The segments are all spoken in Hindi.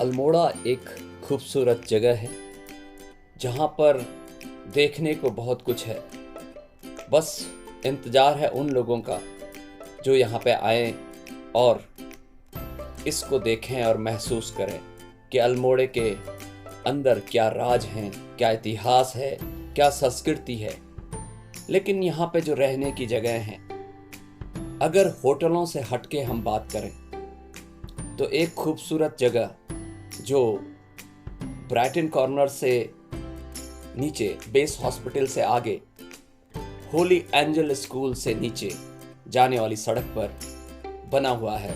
अल्मोड़ा एक खूबसूरत जगह है जहाँ पर देखने को बहुत कुछ है। बस इंतज़ार है उन लोगों का जो यहाँ पे आए और इसको देखें और महसूस करें कि अल्मोड़े के अंदर क्या राज हैं, क्या इतिहास है, क्या संस्कृति है। लेकिन यहाँ पे जो रहने की जगह हैं, अगर होटलों से हटके हम बात करें तो एक खूबसूरत जगह जो ब्राइटन कॉर्नर से नीचे बेस हॉस्पिटल से आगे होली एंजल स्कूल से नीचे जाने वाली सड़क पर बना हुआ है,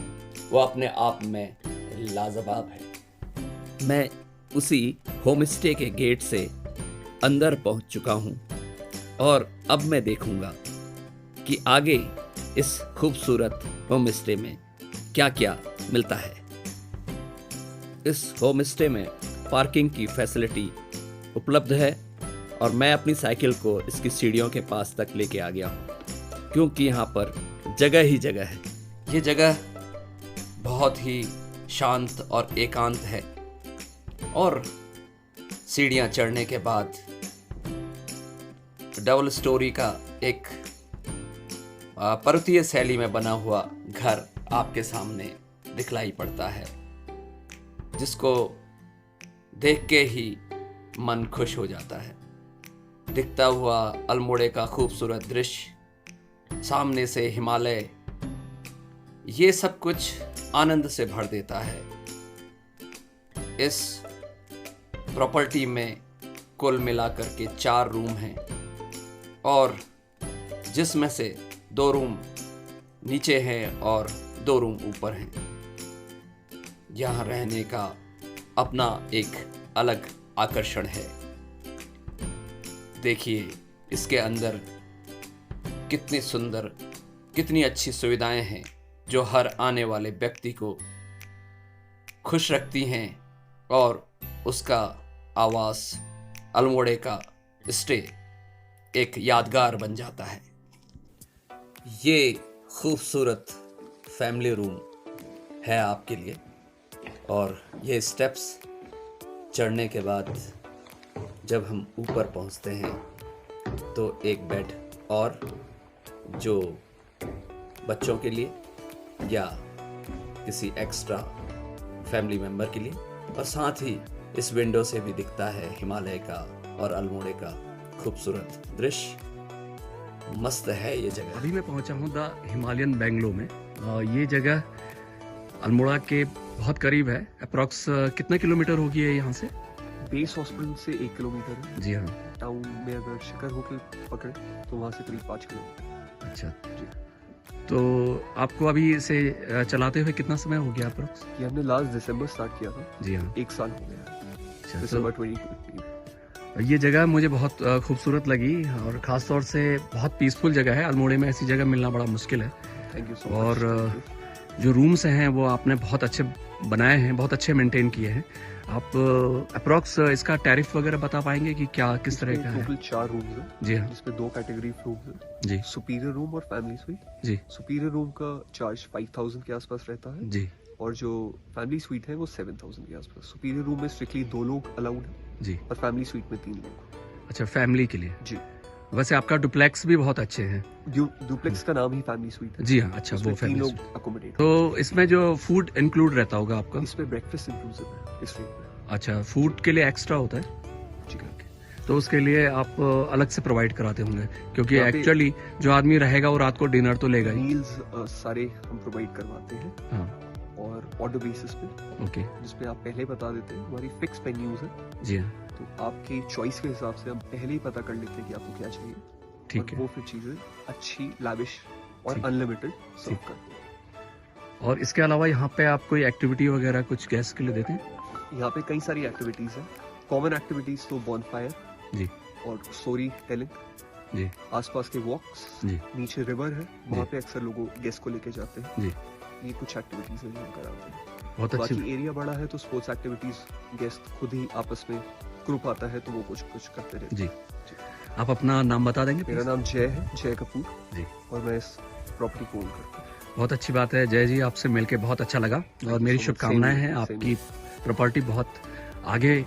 वो अपने आप में लाजवाब है। मैं उसी होम स्टे के गेट से अंदर पहुंच चुका हूं और अब मैं देखूंगा कि आगे इस खूबसूरत होम स्टे में क्या क्या मिलता है। इस होम स्टे में पार्किंग की फैसिलिटी उपलब्ध है और मैं अपनी साइकिल को इसकी सीढ़ियों के पास तक लेके आ गया हूँ क्योंकि यहाँ पर जगह ही जगह है। ये जगह बहुत ही शांत और एकांत है और सीढ़ियाँ चढ़ने के बाद डबल स्टोरी का एक पर्वतीय शैली में बना हुआ घर आपके सामने दिखलाई पड़ता है, जिसको देख के ही मन खुश हो जाता है। दिखता हुआ अल्मोड़े का खूबसूरत दृश्य, सामने से हिमालय, ये सब कुछ आनंद से भर देता है। इस प्रॉपर्टी में कुल मिलाकर के 4 रूम हैं और जिसमें से 2 रूम नीचे हैं और 2 रूम ऊपर हैं। यहाँ रहने का अपना एक अलग आकर्षण है। देखिए इसके अंदर कितनी सुंदर, कितनी अच्छी सुविधाएं हैं जो हर आने वाले व्यक्ति को खुश रखती हैं और उसका आवास, अल्मोड़े का स्टे एक यादगार बन जाता है। ये खूबसूरत फैमिली रूम है आपके लिए और ये स्टेप्स चढ़ने के बाद जब हम ऊपर पहुंचते हैं तो एक बेड और जो बच्चों के लिए या किसी एक्स्ट्रा फैमिली मेम्बर के लिए, और साथ ही इस विंडो से भी दिखता है हिमालय का और अल्मोड़े का खूबसूरत दृश्य। मस्त है ये जगह। अभी मैं पहुंचा हूँ द हिमालयन बेंगलो में। ये जगह अल्मोड़ा के बहुत करीब है। अप्रॉक्स कितना किलोमीटर होगी है यहाँ से? बेस हॉस्पिटल से 1 किलोमीटर है। जी हाँ। टाउन में अगर शिखर होटल पकड़े तो वहाँ से करीब 5 किलोमीटर। अच्छा जी। तो आपको अभी इसे चलाते हुए कितना समय हो गया अप्रॉक्स? ये हमने लास्ट दिसंबर स्टार्ट किया था। जी हाँ। 1 साल हो गया। अच्छा, दिसंबर 2020। ये जगह मुझे बहुत खूबसूरत लगी और ख़ास तौर से बहुत पीसफुल जगह है। अल्मोड़े में ऐसी जगह मिलना बड़ा मुश्किल है। Thank you so much. और जो रूम्स हैं वो आपने बहुत अच्छे बनाए हैं, बहुत अच्छे मेंटेन किए हैं। आप अप्रॉक्स इसका टैरिफ वगैरह बता पाएंगे कि क्या किस तरह का है? टोटल 4 रूम्स हैं। जी हाँ। जिसमें 2 कैटेगरी रूम्स हैं। जी। सुपीरियर रूम और फैमिली स्वीट। जी। सुपीरियर रूम का चार्ज 5000 के आसपास रहता है। जी। और जो फैमिली स्वीट है वो 7000 के आसपास। सुपीरियर रूम में स्ट्रिक्टली 2 लोग अलाउड है जी, और फैमिली स्वीट में 3 लोग। अच्छा, फैमिली के लिए। जी। वैसे आपका डुप्लेक्स भी बहुत अच्छे हैं। डुप्लेक्स का नाम ही फैमिली स्वीट है। जी हाँ। अच्छा, वो 3 फैमिली लोग स्वीट। अकोमोडेट। तो इसमें जो फूड इंक्लूड रहता होगा आपका? इसमें ब्रेकफास्ट इंक्लूसिव है इस रेट में। अच्छा, फूड के लिए एक्स्ट्रा होता है? जी। तो उसके लिए आप अलग से प्रोवाइड कराते होंगे क्योंकि यहाँ पे एक्चुअली जो आदमी रहेगा वो रात को डिनर तो लेगा ही। मील्स सारे हम प्रोवाइड करवाते हैं। हाँ। और ऑर्डर बेसिस पे, ओके। जिसपे आप पहले बता देते हैं। हमारी फिक्स मेन्यूज है। जी हाँ। तो आपकी चॉइस के हिसाब से हम पहले ही पता कर लेते हैं कि आपको क्या चाहिए। ठीक है। वो फिर चीजें अच्छी, लाविश और अनलिमिटेड सर्व करते हैं। और इसके अलावा यहाँ पे आप कोई एक्टिविटी वगैरह कुछ गेस्ट के लिए देते हैं? यहाँ पे कई सारी एक्टिविटीज हैं। कॉमन एक्टिविटीज तो बॉनफायर जी और स्टोरी टेलिंग जी, आसपास के वॉक्स जी नीचे रिवर है, वहाँ पे अक्सर लोगों गेस्ट को लेके जाते हैं जी। ये कुछ एक्टिविटीज है जो हम कराते हैं। बहुत अच्छी। बाकी एरिया बड़ा है तो स्पोर्ट्स एक्टिविटीज गेस्ट खुद ही आपस में ग्रुप आता है तो वो कुछ कुछ करते रहते जी। आप अपना नाम बता देंगे? मेरा नाम जय है, जय कपूर जी, और मैं इस प्रॉपर्टी को ओन करता हूँ। बहुत अच्छी बात है जय जी, आपसे मिलके बहुत अच्छा लगा और मेरी शुभकामनाएं हैं आपकी प्रॉपर्टी बहुत आगे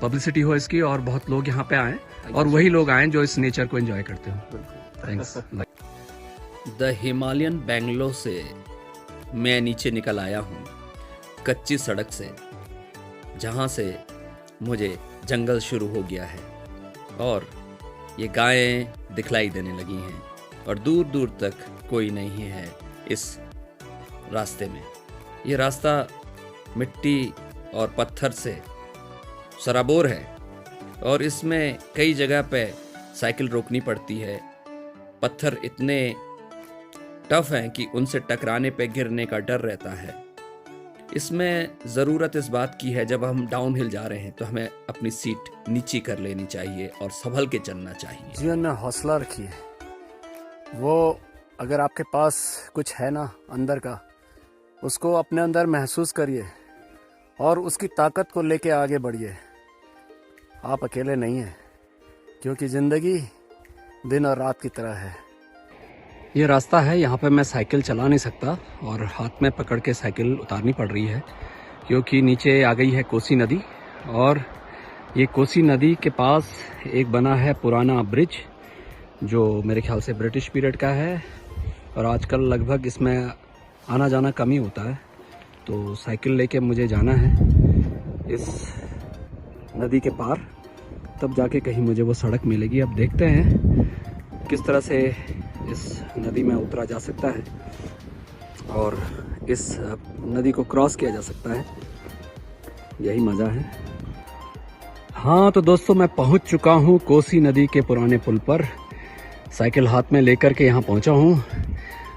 पब्लिसिटी हो इसकी और बहुत लोग यहाँ पे आए और वही लोग आए जो इस नेचर को एंजॉय करते हो। थैंक्स। द हिमालयन बेंगलोर से मैं नीचे निकल आया हूँ कच्ची सड़क से, जहाँ से मुझे जंगल शुरू हो गया है और ये गायें दिखलाई देने लगी हैं और दूर दूर तक कोई नहीं है इस रास्ते में। ये रास्ता मिट्टी और पत्थर से सराबोर है और इसमें कई जगह पे साइकिल रोकनी पड़ती है। पत्थर इतने टफ हैं कि उनसे टकराने पे गिरने का डर रहता है। इसमें ज़रूरत इस बात की है, जब हम डाउन हिल जा रहे हैं तो हमें अपनी सीट नीची कर लेनी चाहिए और संभल के चलना चाहिए। जीवन में हौसला रखिए। वो अगर आपके पास कुछ है ना अंदर का, उसको अपने अंदर महसूस करिए और उसकी ताकत को लेके आगे बढ़िए। आप अकेले नहीं हैं, क्योंकि ज़िंदगी दिन और रात की तरह है। ये रास्ता है, यहाँ पे मैं साइकिल चला नहीं सकता और हाथ में पकड़ के साइकिल उतारनी पड़ रही है, क्योंकि नीचे आ गई है कोसी नदी। और ये कोसी नदी के पास एक बना है पुराना ब्रिज, जो मेरे ख्याल से ब्रिटिश पीरियड का है और आजकल लगभग इसमें आना जाना कम ही होता है। तो साइकिल लेके मुझे जाना है इस नदी के पार, तब जाके कहीं मुझे वो सड़क मिलेगी। अब देखते हैं किस तरह से इस नदी में उतरा जा सकता है और इस नदी को क्रॉस किया जा सकता है। यही मज़ा है। हाँ तो दोस्तों, मैं पहुंच चुका हूं कोसी नदी के पुराने पुल पर। साइकिल हाथ में लेकर के यहाँ पहुंचा हूं।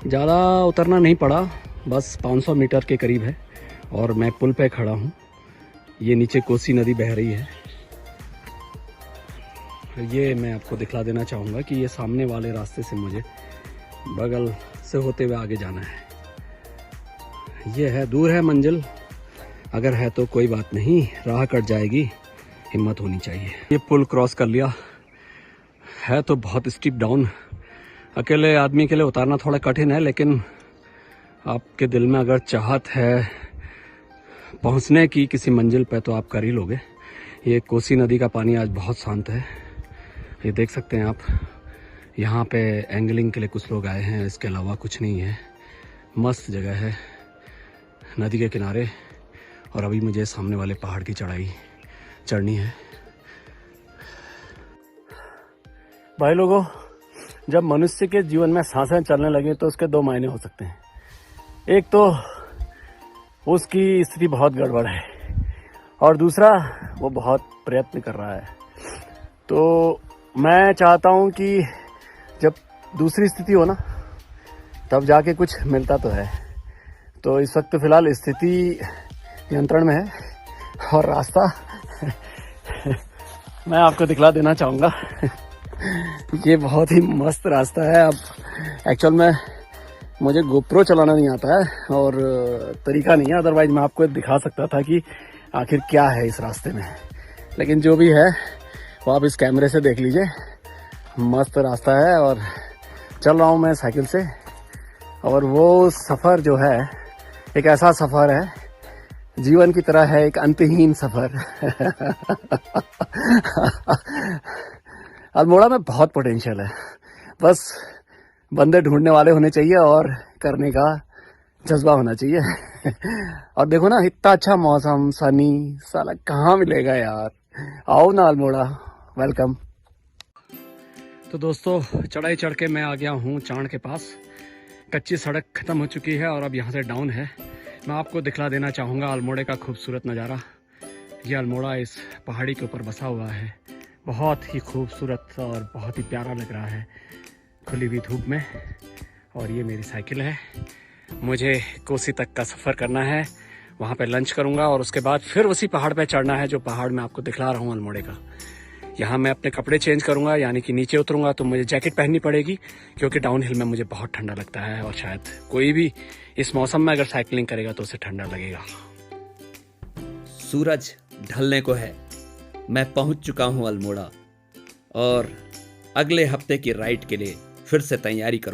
ज़्यादा उतरना नहीं पड़ा, बस 500 मीटर के करीब है और मैं पुल पे खड़ा हूं। ये नीचे कोसी नदी बह रही है। ये मैं आपको दिखला देना चाहूँगा कि ये सामने वाले रास्ते से मुझे बगल से होते हुए आगे जाना है। ये है, दूर है मंजिल, अगर है तो कोई बात नहीं, राह कट जाएगी, हिम्मत होनी चाहिए। ये पुल क्रॉस कर लिया है तो बहुत स्टीप डाउन, अकेले आदमी के लिए उतारना थोड़ा कठिन है, लेकिन आपके दिल में अगर चाहत है पहुंचने की किसी मंजिल पे तो आप कर ही लोगे। ये कोसी नदी का पानी आज बहुत शांत है, ये देख सकते हैं आप। यहाँ पे एंगलिंग के लिए कुछ लोग आए हैं, इसके अलावा कुछ नहीं है। मस्त जगह है नदी के किनारे। और अभी मुझे सामने वाले पहाड़ की चढ़ाई चढ़नी है। भाई लोगों, जब मनुष्य के जीवन में सांसें चलने लगे तो उसके दो मायने हो सकते हैं। एक तो उसकी स्थिति बहुत गड़बड़ है और दूसरा वो बहुत प्रयत्न कर रहा है। तो मैं चाहता हूँ कि जब दूसरी स्थिति हो ना, तब जाके कुछ मिलता तो है। तो इस वक्त फ़िलहाल स्थिति नियंत्रण में है और रास्ता मैं आपको दिखला देना चाहूँगा। ये बहुत ही मस्त रास्ता है। अब एक्चुअल में मुझे गोप्रो चलाना नहीं आता है और तरीका नहीं है, अदरवाइज मैं आपको दिखा सकता था कि आखिर क्या है इस रास्ते में। लेकिन जो भी है वो आप इस कैमरे से देख लीजिए। मस्त रास्ता है और चल रहा हूँ मैं साइकिल से। और वो सफ़र जो है एक ऐसा सफ़र है, जीवन की तरह है, एक अंतहीन सफ़र। अल्मोड़ा में बहुत पोटेंशियल है, बस बंदे ढूंढने वाले होने चाहिए और करने का जज्बा होना चाहिए। और देखो ना, इतना अच्छा मौसम, सनी, साला कहाँ मिलेगा यार। आओ ना अल्मोड़ा, वेलकम। तो दोस्तों, चढ़ाई चढ़ के मैं आ गया हूँ चांद के पास। कच्ची सड़क ख़त्म हो चुकी है और अब यहाँ से डाउन है। मैं आपको दिखला देना चाहूँगा अल्मोड़े का खूबसूरत नज़ारा। ये अल्मोड़ा इस पहाड़ी के ऊपर बसा हुआ है, बहुत ही खूबसूरत और बहुत ही प्यारा लग रहा है खुली हुई धूप में। और ये मेरी साइकिल है। मुझे कोसी तक का सफ़र करना है, वहाँ पे लंच करूँगा और उसके बाद फिर उसी पहाड़ पे चढ़ना है जो पहाड़ मैं आपको दिखला रहा हूँ अल्मोड़े का। यहाँ मैं अपने कपड़े चेंज करूँगा, यानी कि नीचे उतरूँगा तो मुझे जैकेट पहननी पड़ेगी, क्योंकि डाउन हिल में मुझे बहुत ठंडा लगता है और शायद कोई भी इस मौसम में अगर साइकिलिंग करेगा तो उसे ठंडा लगेगा। सूरज ढलने को है, मैं पहुंच चुका हूं अल्मोड़ा और अगले हफ्ते की राइड के लिए फिर से तैयारी करूं।